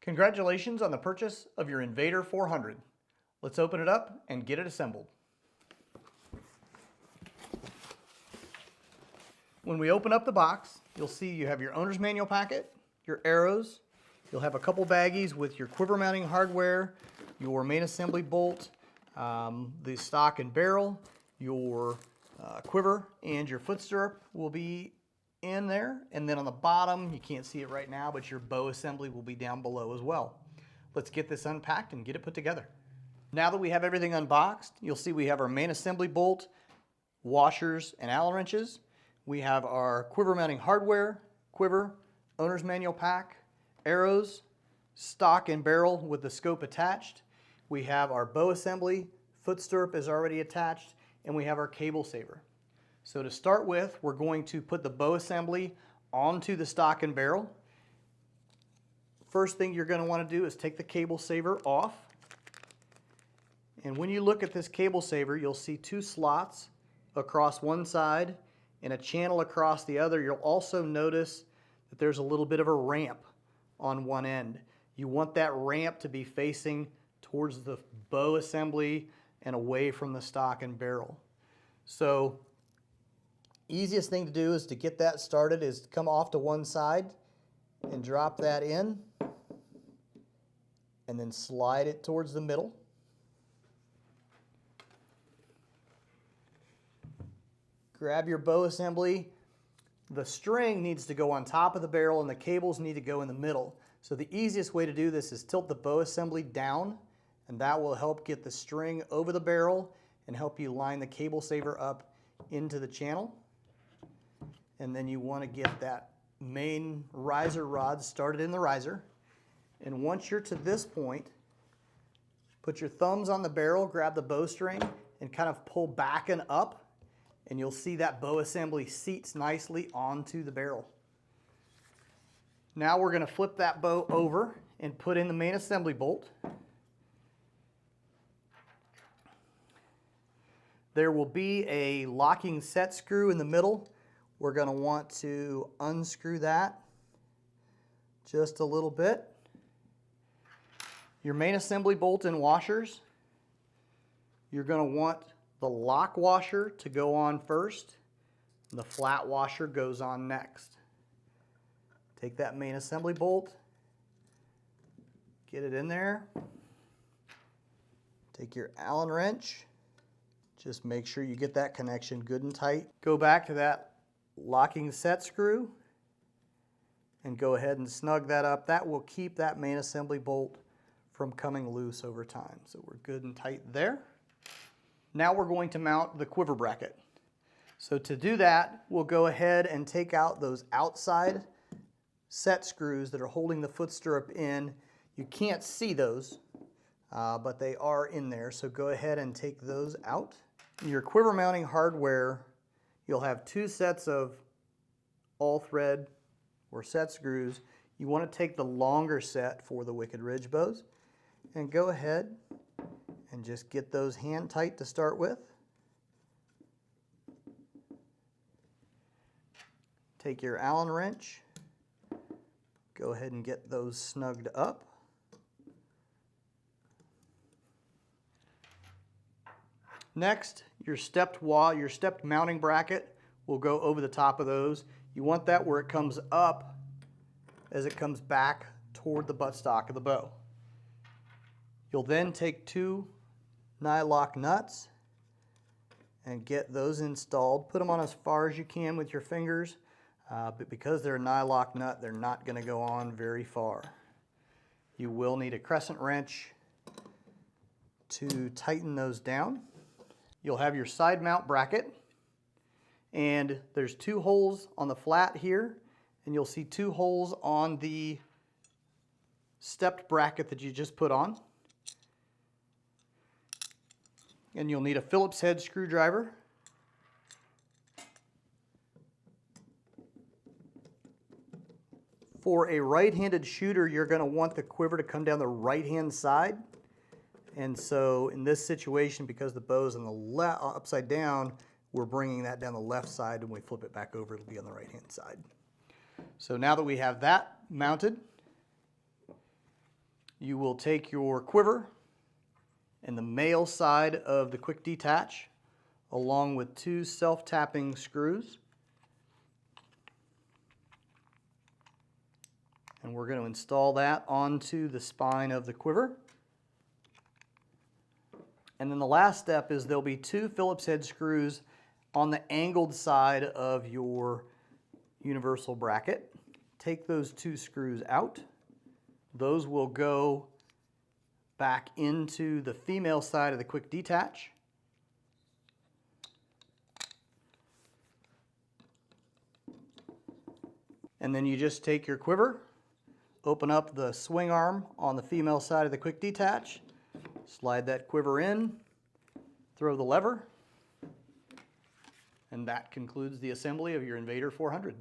Congratulations on the purchase of your Invader 400. Let's open it up and get it assembled. When we open up the box, you'll see you have your owner's manual packet, your arrows, you'll have a couple baggies with your quiver mounting hardware, your main assembly bolt, the stock and barrel, your quiver, and your foot stirrup will be in there. And then on the bottom, you can't see it right now, but your bow assembly will be down below as well. Let's get this unpacked and get it put together. Now that we have everything unboxed, you'll see we have our main assembly bolt, washers, and Allen wrenches. We have our quiver mounting hardware, quiver, owner's manual pack, arrows, stock and barrel with the scope attached. We have our bow assembly, foot stirrup is already attached, and we have our cable saver. So to start with, we're going to put the bow assembly onto the stock and barrel. First thing you're going to want to do is take the cable saver off. And when you look at this cable saver, you'll see two slots across one side and a channel across the other. You'll also notice that there's a little bit of a ramp on one end. You want that ramp to be facing towards the bow assembly and away from the stock and barrel. So easiest thing to do is to get that started is come off to one side and drop that in and then slide it towards the middle. Grab your bow assembly. The string needs to go on top of the barrel and the cables need to go in the middle. So the easiest way to do this is tilt the bow assembly down, and that will help get the string over the barrel and help you line the cable saver up into the channel. And then you want to get that main riser rod started in the riser. And once you're to this point, put your thumbs on the barrel, grab the bowstring, and kind of pull back and up, and you'll see that bow assembly seats nicely onto the barrel. Now we're going to flip that bow over and put in the main assembly bolt. There will be a locking set screw in the middle. We're going to want to unscrew that just a little bit. Your main assembly bolt and washers, you're going to want the lock washer to go on first, and the flat washer goes on next. Take that main assembly bolt, get it in there. Take your Allen wrench, just make sure you get that connection good and tight. Go back to that locking set screw and go ahead and snug that up. That will keep that main assembly bolt from coming loose over time. So we're good and tight there. Now we're going to mount the quiver bracket. So to do that, we'll go ahead and take out those outside set screws that are holding the foot stirrup in. You can't see those, but they are in there. So go ahead and take those out. Your quiver mounting hardware, you'll have two sets of all thread or set screws. You want to take the longer set for the Wicked Ridge bows and go ahead and just get those hand tight to start with. Take your Allen wrench, go ahead and get those snugged up. Next, your stepped mounting bracket will go over the top of those. You want that where it comes up as it comes back toward the buttstock of the bow. You'll then take two nylock nuts and get those installed. Put them on as far as you can with your fingers, but because they're a nylock nut, they're not going to go on very far. You will need a crescent wrench to tighten those down. You'll have your side mount bracket, and there's two holes on the flat here, and you'll see two holes on the stepped bracket that you just put on. And you'll need a Phillips head screwdriver. For a right-handed shooter, you're going to want the quiver to come down the right-hand side. And so in this situation, because the bow's on the upside down, we're bringing that down the left side. When we flip it back over, it'll be on the right-hand side. So now that we have that mounted, You will take your quiver and the male side of the quick detach along with 2 self-tapping screws. And we're going to install that onto the spine of the quiver. And then the last step is there'll be 2 Phillips head screws on the angled side of your universal bracket. Take those 2 screws out. Those will go back into the female side of the quick detach. And then you just take your quiver, open up the swing arm on the female side of the quick detach, slide that quiver in, throw the lever, and that concludes the assembly of your Invader 400.